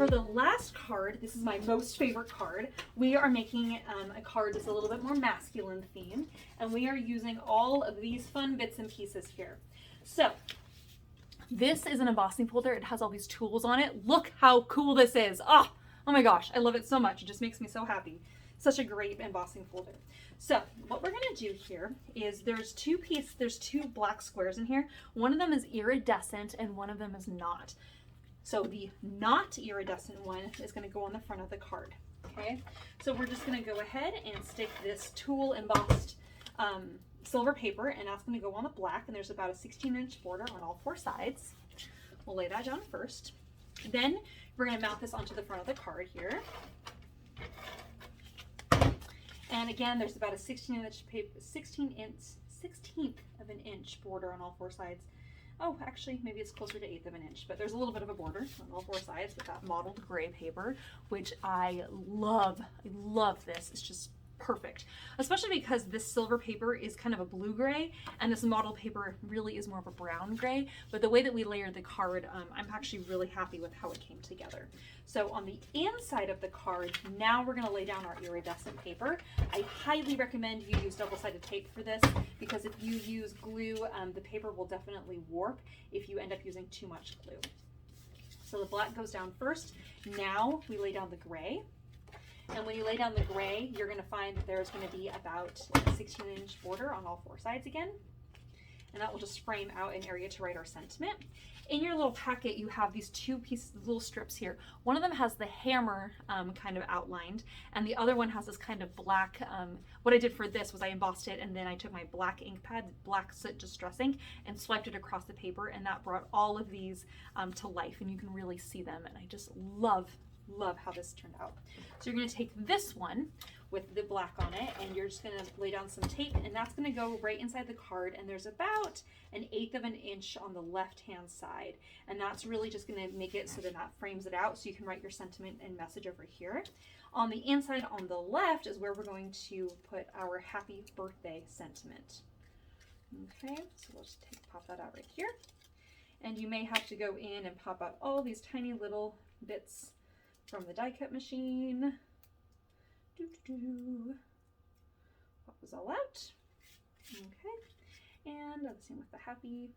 for the last card, this is my most favorite card. We are making a card that's a little bit more masculine themed, and we are using all of these fun bits and pieces here. So this is an embossing folder. It has all these tools on it. Look how cool this is. Oh my gosh, I love it so much. It just makes me so happy. Such a great embossing folder. So what we're gonna do here is there's two black squares in here. One of them is iridescent and one of them is not. So the not iridescent one is gonna go on the front of the card, okay? So we're just gonna go ahead and stick this tool embossed silver paper, and that's gonna go on the black, and there's about a 16-inch border on all four sides. We'll lay that down first. Then we're gonna mount this onto the front of the card here. And again, there's about a 16th of an inch border on all four sides. Oh, actually, maybe it's closer to 1/8 of an inch, but there's a little bit of a border on all four sides with that mottled gray paper, which I love. I love this. It's just perfect, especially because this silver paper is kind of a blue gray and this model paper really is more of a brown gray. But the way that we layered the card, I'm actually really happy with how it came together. So on the inside of the card, now we're going to lay down our iridescent paper. I highly recommend you use double-sided tape for this, because if you use glue, the paper will definitely warp if you end up using too much glue. So the black goes down first. Now we lay down the gray. And when you lay down the gray, you're going to find that there's going to be about a 16-inch border on all four sides again. And that will just frame out an area to write our sentiment. In your little packet, you have these two pieces, little strips here. One of them has the hammer kind of outlined, and the other one has this kind of black, what I did for this was I embossed it, and then I took my black ink pad, black soot distress ink, and swiped it across the paper, and that brought all of these to life, and you can really see them, and I just love how this turned out. So you're going to take this one with the black on it, and you're just going to lay down some tape, and that's going to go right inside the card, and there's about 1/8 of an inch on the left hand side, and that's really just going to make it so that frames it out so you can write your sentiment and message over here. On the inside on the left is where we're going to put our happy birthday sentiment. Okay, so we'll just pop that out right here, and you may have to go in and pop out all these tiny little bits from the die cut machine. Pop this all out. Okay, and the same with the happy.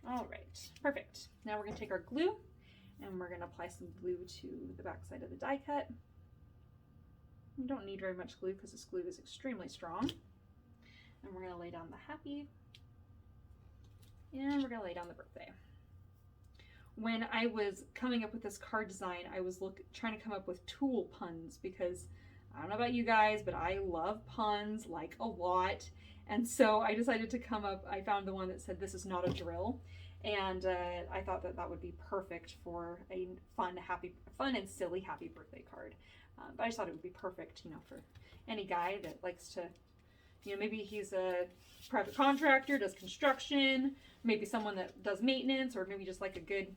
All right, perfect. Now we're going to take our glue and we're going to apply some glue to the back side of the die cut. You don't need very much glue because this glue is extremely strong. And we're going to lay down the happy, and we're going to lay down the birthday. When I was coming up with this card design, I was trying to come up with tool puns, because I don't know about you guys, but I love puns like a lot. And so I decided to I found the one that said, "This is not a drill." And I thought that would be perfect for a fun and silly happy birthday card. But I just thought it would be perfect, for any guy that likes to, maybe he's a private contractor, does construction, maybe someone that does maintenance, or maybe just like a good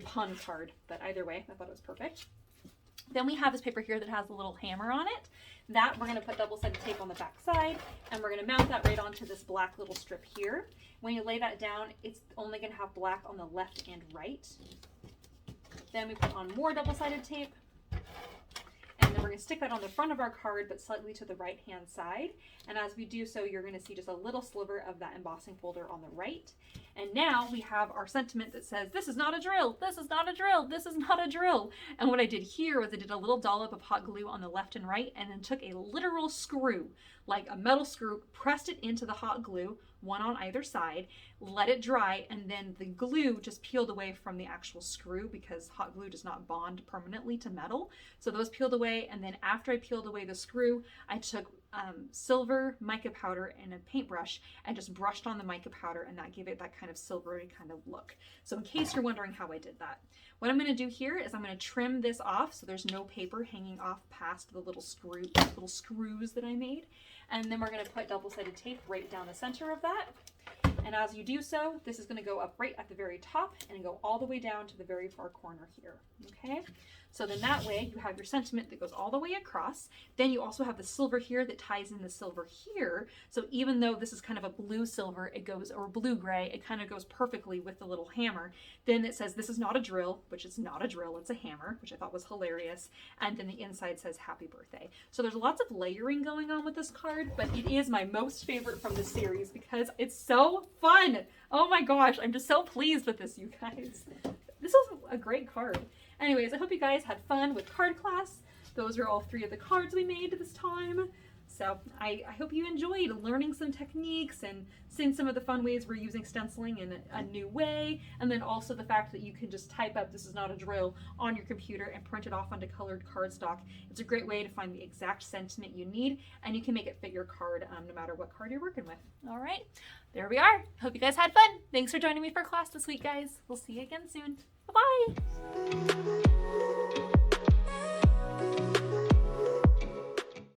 pun card. But either way, I thought it was perfect. Then we have this paper here that has a little hammer on it. That we're going to put double-sided tape on the back side, and we're going to mount that right onto this black little strip here. When you lay that down, it's only going to have black on the left and right. Then we put on more double-sided tape, and then we're going to stick that on the front of our card, but slightly to the right-hand side. And as we do so, you're going to see just a little sliver of that embossing folder on the right. And now we have our sentiment that says, "This is not a drill, this is not a drill, this is not a drill." And what I did here was I did a little dollop of hot glue on the left and right, and then took a literal screw, like a metal screw, pressed it into the hot glue, one on either side, let it dry, and then the glue just peeled away from the actual screw, because hot glue does not bond permanently to metal. So those peeled away, and then after I peeled away the screw, I took silver mica powder and a paintbrush and just brushed on the mica powder, and that gave it that kind of silvery kind of look. So in case you're wondering how I did that, what I'm going to do here is I'm going to trim this off so there's no paper hanging off past the little screws that I made. And then we're going to put double-sided tape right down the center of that. And And as you do so, this is going to go up right at the very top and go all the way down to the very far corner here. Okay, so then that way you have your sentiment that goes all the way across. Then you also have the silver here that ties in the silver here. So even though this is kind of a blue silver, it goes, or blue gray, it kind of goes perfectly with the little hammer. Then it says this is not a drill, which it's not a drill, it's a hammer, which I thought was hilarious. And then the inside says happy birthday. So there's lots of layering going on with this card, but it is my most favorite from the series because it's so fun. Oh my gosh, I'm just so pleased with this, you guys. This was a great card. Anyways, I hope you guys had fun with card class. Those are all 3 of the cards we made this time. So I hope you enjoyed learning some techniques and seeing some of the fun ways we're using stenciling in a new way. And then also the fact that you can just type up "this is not a drill" on your computer and print it off onto colored cardstock. It's a great way to find the exact sentiment you need, and you can make it fit your card no matter what card you're working with. All right, there we are. Hope you guys had fun. Thanks for joining me for class this week, guys. We'll see you again soon. Bye-bye.